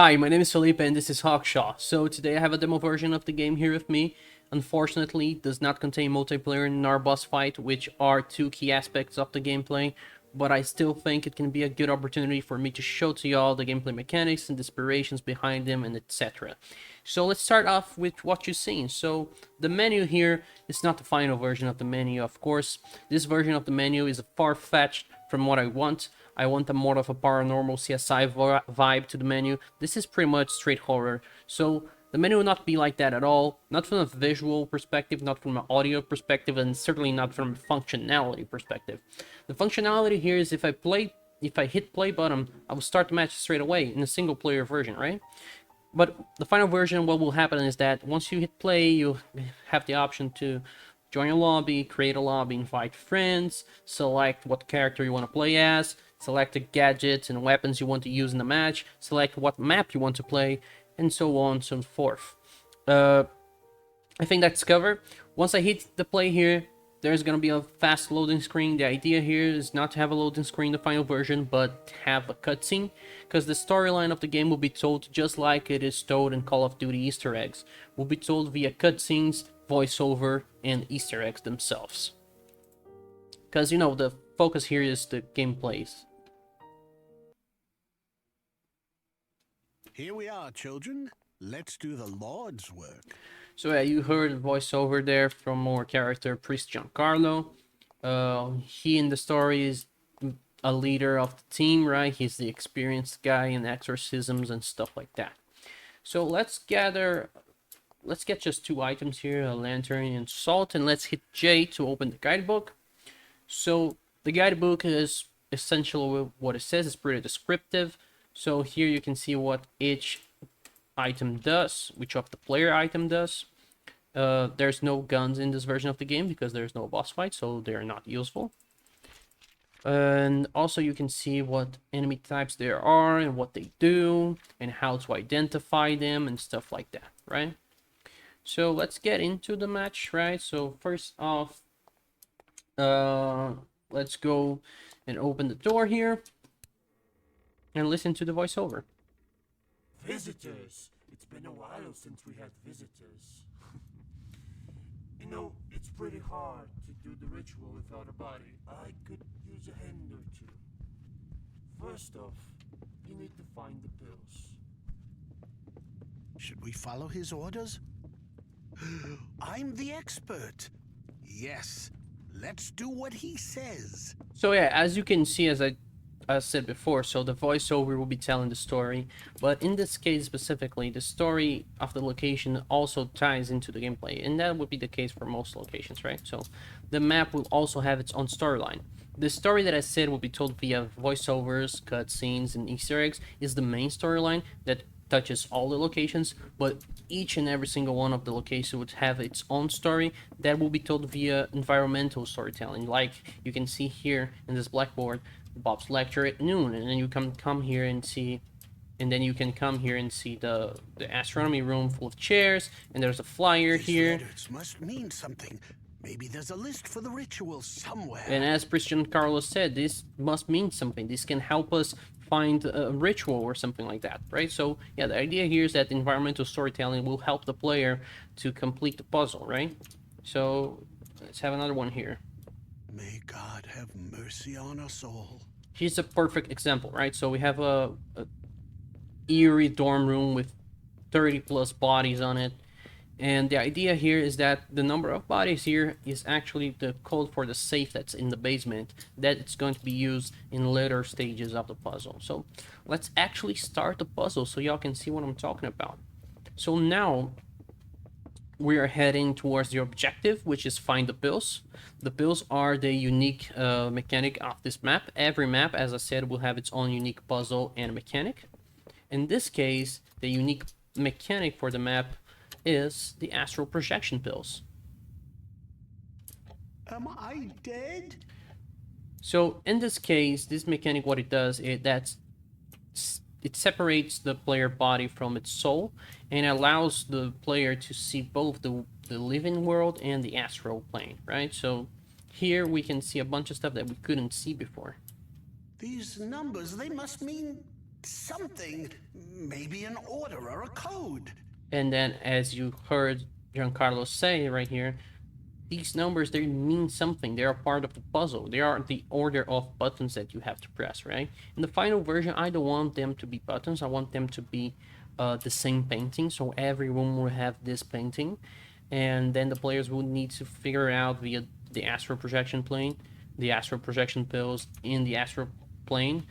Hi, my name is Felipe and this is Hawkshaw. So today I have a demo version of the game here with me. Unfortunately, it does not contain multiplayer and our boss fight, which are two key aspects of the gameplay, but I still think it can be a good opportunity for me to show to y'all the gameplay mechanics and the inspirations behind them and etc. So let's start off with what you've seen. So the menu here is not the final version of the menu, of course. This version of the menu is far-fetched from what I want. I want a more of a paranormal CSI vibe to the menu. This is pretty much straight horror. So the menu will not be like that at all. Not from a visual perspective, not from an audio perspective, and certainly not from a functionality perspective. The functionality here is if I hit play button, I will start the match straight away in a single player version, right? But the final version, what will happen is that once you hit play, you have the option to join a lobby, create a lobby, invite friends, select what character you want to play as, select the gadgets and weapons you want to use in the match, select what map you want to play, and so on and so forth. I think that's covered. Once I hit the play here, there's gonna be a fast loading screen. The idea here is not to have a loading screen in the final version, but have a cutscene, because the storyline of the game will be told just like it is told in Call of Duty Easter eggs. Will be told via cutscenes, voiceover, and Easter eggs themselves. Because, you know, the focus here is the gameplays. Here we are, children. Let's do the Lord's work. So yeah, you heard the voiceover there from our character, Priest Giancarlo. He in the story is a leader of the team, right? He's the experienced guy in exorcisms and stuff like that. So let's get just two items here, a lantern and salt, and let's hit J to open the guidebook. So the guidebook is essentially what it says. It's pretty descriptive. So here you can see what each item does, which of the player item does. There's no guns in this version of the game because there's no boss fight, so they're not useful. And also you can see what enemy types there are and what they do and how to identify them and stuff like that, right? So let's get into the match, right? So first off, let's go and open the door here and listen to the voiceover. Visitors! It's been a while since we had visitors. You know, it's pretty hard to do the ritual without a body. I could use a hand or two. First off, you need to find the pills. Should we follow his orders? I'm the expert. Yes, let's do what he says. So yeah, as you can see, as I said before, so the voiceover will be telling the story, but in this case specifically, the story of the location also ties into the gameplay, and that would be the case for most locations, right? So the map will also have its own storyline. The story that I said will be told via voiceovers, cutscenes, and Easter eggs is the main storyline that touches all the locations, but each and every single one of the locations would have its own story that will be told via environmental storytelling. Like you can see here in this blackboard, Bob's lecture at noon, and then you can come here and see, the astronomy room full of chairs, and there's a flyer These here. letters must mean something. Maybe there's a list for the ritual somewhere. And as Christian Carlos said, this must mean something. This can help us find a ritual or something like that, right? So yeah, the idea here is that environmental storytelling will help the player to complete the puzzle, right? So let's have another one here. May God have mercy on us all. Here's a perfect example, right? So we have a eerie dorm room with 30 plus bodies on it. And the idea here is that the number of bodies here is actually the code for the safe that's in the basement, that it's going to be used in later stages of the puzzle. So let's actually start the puzzle so y'all can see what I'm talking about. So now we are heading towards the objective, which is find the pills. The pills are the unique mechanic of this map. Every map, as I said, will have its own unique puzzle and mechanic. In this case, the unique mechanic for the map is the astral projection pills. Am I dead? So in this case, this mechanic, what it does is it separates the player body from its soul and allows the player to see both the living world and the astral plane, right? So here we can see a bunch of stuff that we couldn't see before. These numbers, they must mean something, maybe an order or a code. And then, as you heard Giancarlo say right here, these numbers, they mean something. They are part of the puzzle. They are the order of buttons that you have to press, right? In the final version, I don't want them to be buttons. I want them to be the same painting. So every room will have this painting. And then the players will need to figure out via the astral projection plane, the astral projection pills in the astral plane,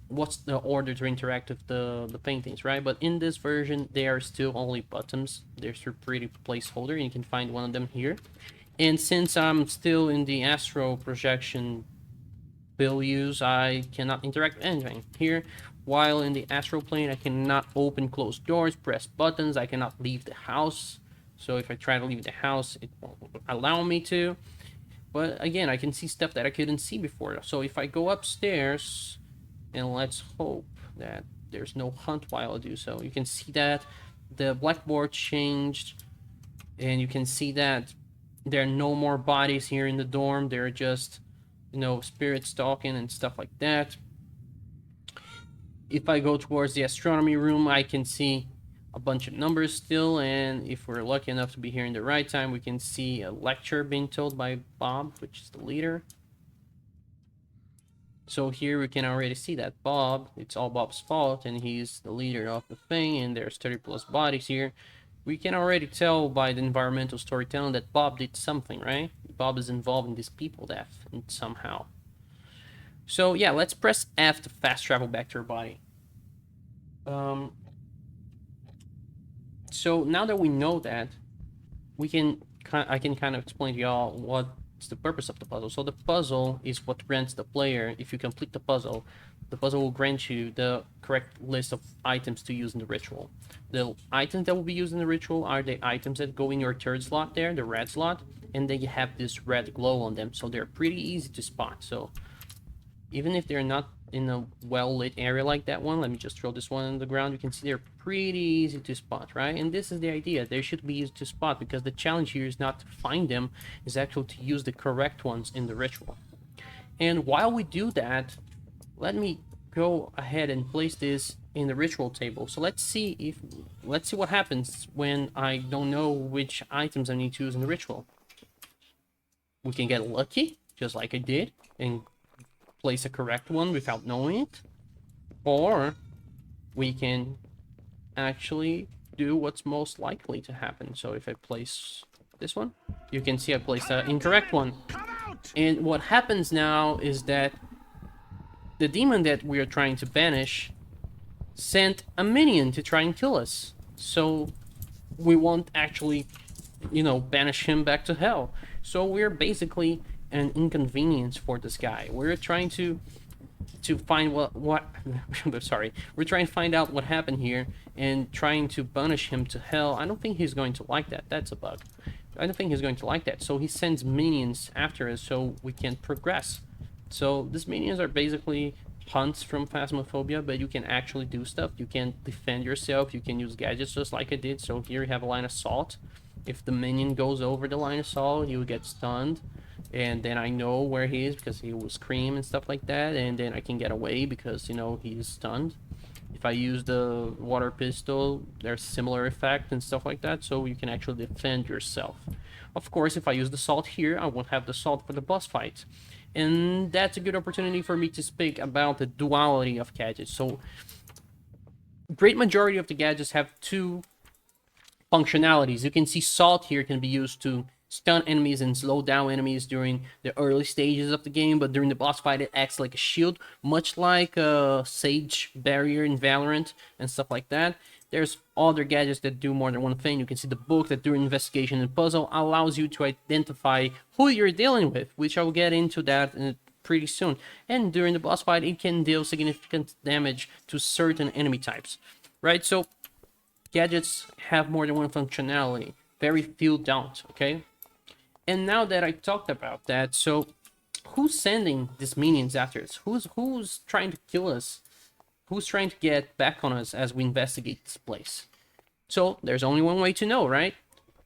what's the order to interact with the paintings, right? But in this version, they are still only buttons. There's a pretty placeholder, and you can find one of them here. And since I'm still in the astral projection bill use, I cannot interact with anything here. While in the astral plane, I cannot open closed doors, press buttons, I cannot leave the house. So if I try to leave the house, it won't allow me to. But again, I can see stuff that I couldn't see before. So if I go upstairs, and let's hope that there's no hunt while I do so. You can see that the blackboard changed, and you can see that there are no more bodies here in the dorm. They're just, you know, spirits talking and stuff like that. If I go towards the astronomy room, I can see a bunch of numbers still, and if we're lucky enough to be here in the right time, we can see a lecture being told by Bob, which is the leader. So here we can already see that Bob, it's all Bob's fault, and he's the leader of the thing, and there's 30 plus bodies here. We can already tell by the environmental storytelling that Bob did something, right? Bob is involved in this people death somehow. So yeah, let's press F to fast travel back to our body. So now that we know that, I can kind of explain to y'all what's the purpose of the puzzle. So the puzzle is what grants the player, if you complete the puzzle will grant you the correct list of items to use in the ritual. The items that will be used in the ritual are the items that go in your third slot there, the red slot, and they have this red glow on them, so they're pretty easy to spot. So even if they're not in a well-lit area like that one, let me just throw this one on the ground, you can see they're pretty easy to spot, right? And this is the idea, they should be easy to spot, because the challenge here is not to find them, is actually to use the correct ones in the ritual. And while we do that, let me go ahead and place this in the ritual table. So let's see what happens when I don't know which items I need to use in the ritual. We can get lucky, just like I did, and place a correct one without knowing it, or we can actually do what's most likely to happen. So if I place this one, you can see I placed the incorrect one, and what happens now is that the demon that we are trying to banish sent a minion to try and kill us, so we won't actually, you know, banish him back to hell. So we're basically an inconvenience for this guy. We're trying to find what sorry, we're trying to find out what happened here and trying to punish him to hell. I don't think he's going to like that. That's a bug. I don't think he's going to like that. So he sends minions after us so we can progress. So these minions are basically hunts from Phasmophobia, but you can actually do stuff. You can defend yourself. You can use gadgets just like I did. So here you have a line of salt. If the minion goes over the line of salt, you get stunned. And then I know where he is because he will scream and stuff like that. And then I can get away because, you know, he's stunned. If I use the water pistol, there's similar effect and stuff like that. So you can actually defend yourself. Of course, if I use the salt here, I won't have the salt for the boss fight. And that's a good opportunity for me to speak about the duality of gadgets. So, great majority of the gadgets have two functionalities. You can see salt here can be used to stun enemies and slow down enemies during the early stages of the game, but during the boss fight it acts like a shield, much like a Sage barrier in Valorant and stuff like that. There's other gadgets that do more than one thing. You can see the book that during investigation and puzzle allows you to identify who you're dealing with, which I will get into that pretty soon. And during the boss fight, it can deal significant damage to certain enemy types, right? So gadgets have more than one functionality. Very few don't, okay? And now that I talked about that, so who's sending these minions after us? Who's trying to kill us? Who's trying to get back on us as we investigate this place? So there's only one way to know, right?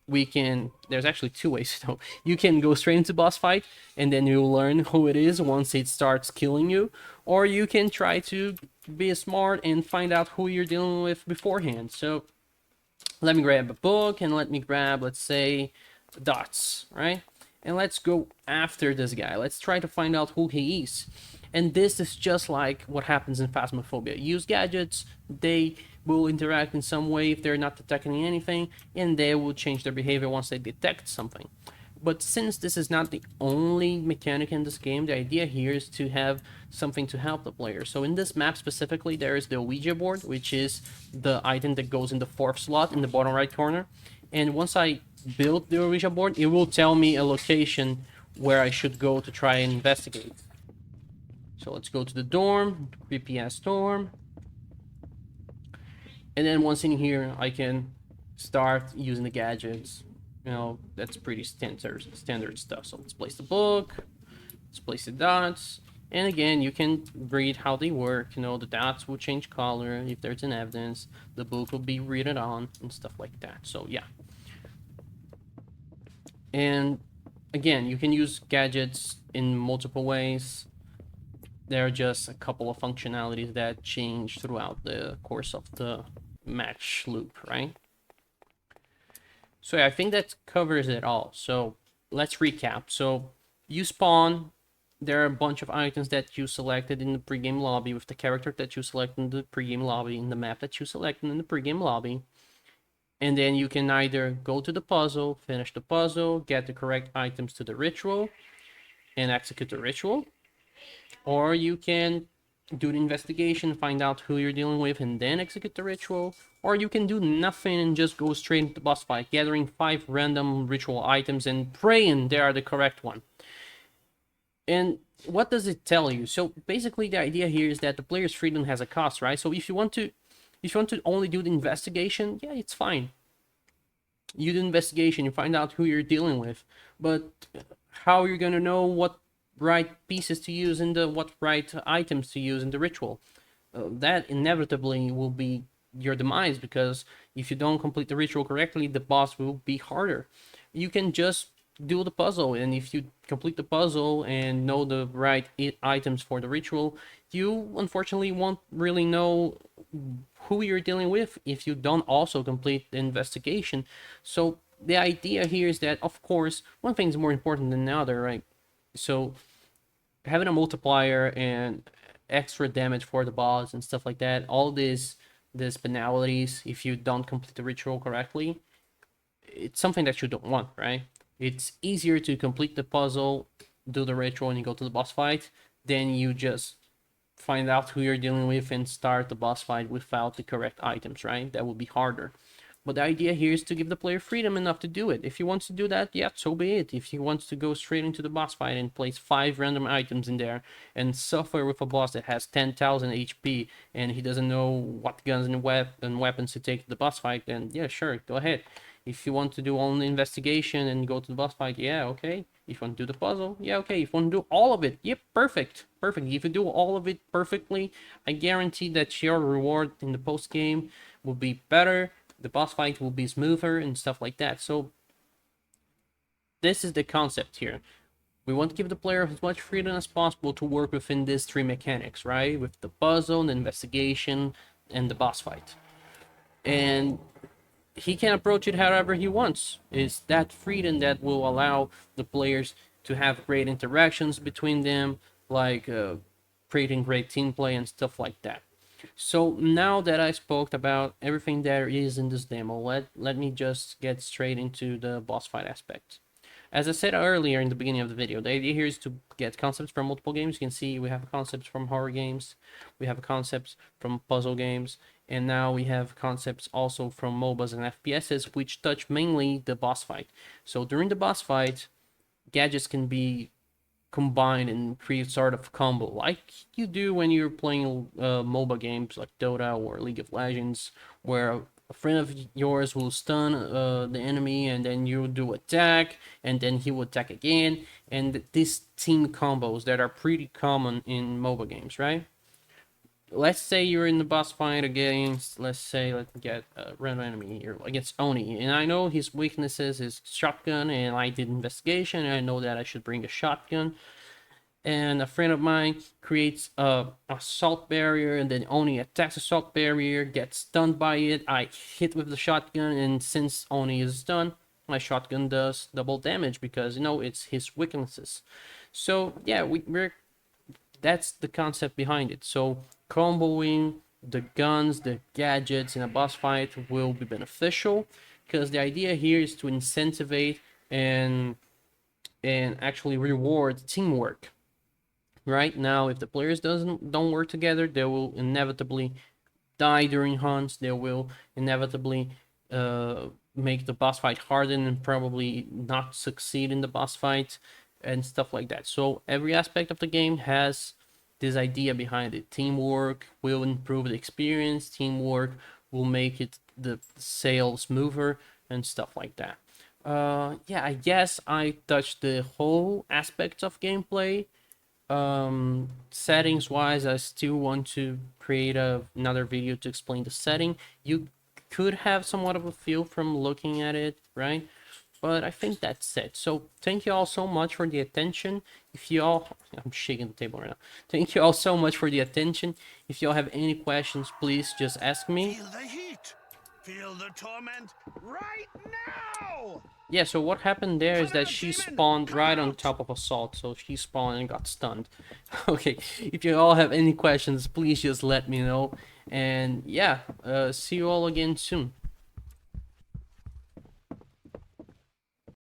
There's actually two ways to know. You can go straight into boss fight and then you'll learn who it is once it starts killing you, or you can try to be smart and find out who you're dealing with beforehand. So let me grab a book and let me grab, let's say, dots, right? And let's go after this guy. Let's try to find out who he is. And this is just like what happens in Phasmophobia. Use gadgets, they will interact in some way if they're not detecting anything, and they will change their behavior once they detect something. But since this is not the only mechanic in this game, the idea here is to have something to help the player. So in this map specifically, there is the Ouija board, which is the item that goes in the 4th slot in the bottom right corner. And once I build the Ouija board, it will tell me a location where I should go to try and investigate. So let's go to the dorm, creepy ass dorm. And then once in here, I can start using the gadgets. You know, that's pretty standard stuff. So let's place the book, let's place the dots, and again, you can read how they work. You know, the dots will change color if there's an evidence, the book will be read on, and stuff like that. So yeah. And again, you can use gadgets in multiple ways. There are just a couple of functionalities that change throughout the course of the match loop, right? So yeah, I think that covers it all. So let's recap. So you spawn, there are a bunch of items that you selected in the pregame lobby with the character that you selected in the pregame lobby, in the map that you selected in the pregame lobby. And then you can either go to the puzzle, finish the puzzle, get the correct items to the ritual, and execute the ritual. Or you can do the investigation, find out who you're dealing with, and then execute the ritual. Or you can do nothing and just go straight into the boss fight, gathering 5 random ritual items and praying they are the correct one. And what does it tell you? So basically the idea here is that the player's freedom has a cost, right? So if you want to only do the investigation, yeah, it's fine. You do investigation, you find out who you're dealing with, but how you're gonna know what right pieces to use and what right items to use in the ritual? That inevitably will be your demise, because if you don't complete the ritual correctly, the boss will be harder. You can just do the puzzle, and if you complete the puzzle and know the right items for the ritual, you unfortunately won't really know who you're dealing with if you don't also complete the investigation. So the idea here is that, of course, one thing is more important than the other, right? So having a multiplier and extra damage for the boss and stuff like that, all these penalties if you don't complete the ritual correctly, it's something that you don't want, right? It's easier to complete the puzzle, do the ritual, and you go to the boss fight, then you just find out who you're dealing with and start the boss fight without the correct items, right? That would be harder. But the idea here is to give the player freedom enough to do it. If he wants to do that, yeah, so be it. If he wants to go straight into the boss fight and place 5 random items in there and suffer with a boss that has 10,000 HP and he doesn't know what guns and weapons to take to the boss fight, then yeah, sure, go ahead. If you want to do only investigation and go to the boss fight, yeah, okay. If you want to do the puzzle, yeah, okay. If you want to do all of it, yep, perfect. Perfect. If you do all of it perfectly, I guarantee that your reward in the post game will be better. The boss fight will be smoother and stuff like that. So this is the concept here. We want to give the player as much freedom as possible to work within these 3 mechanics, right? With the puzzle, the investigation, and the boss fight. And he can approach it however he wants. It's that freedom that will allow the players to have great interactions between them, like creating great team play and stuff like that. So now that I spoke about everything there is in this demo, let me just get straight into the boss fight aspect. As I said earlier in the beginning of the video, the idea here is to get concepts from multiple games. You can see we have concepts from horror games, we have concepts from puzzle games, and now we have concepts also from MOBAs and FPSs, which touch mainly the boss fight. So during the boss fight, gadgets can be combine and create sort of combo like you do when you're playing MOBA games like Dota or League of Legends, where a friend of yours will stun the enemy and then you do attack and then he will attack again, and these team combos that are pretty common in MOBA games, right? Let's say you're in the boss fight against, let's get a random enemy here against Oni, and I know his weaknesses is shotgun, and I did investigation and I know that I should bring a shotgun. and a friend of mine creates a assault barrier and then Oni attacks the assault barrier, gets stunned by it. I hit with the shotgun, and since Oni is stunned, my shotgun does double damage because it's his weaknesses. So yeah, we're that's the concept behind it. So comboing the guns, the gadgets in a boss fight will be beneficial because the idea here is to incentivize and actually reward teamwork. Right now, if the players don't work together, they will inevitably die during hunts. They will inevitably make the boss fight harden and probably not succeed in the boss fight and stuff like that. So every aspect of the game has this idea behind it. Teamwork will improve the experience. Teamwork will make it the sail smoother and stuff like that. Yeah, I guess I touched the whole aspects of gameplay. Settings wise, I still want to create another video to explain the setting. You could have somewhat of a feel from looking at it, right? But I think that's it. So thank you all so much for the attention. If you all, I'm shaking the table right now. Thank you all so much for the attention. If you all have any questions, please just ask me. Feel the heat. Feel the torment right now. Yeah, so what happened there is Come that out, she demon! spawned Come right on out! top of Assault, so she spawned and got stunned. Okay, if you all have any questions, please just let me know. And yeah, see you all again soon.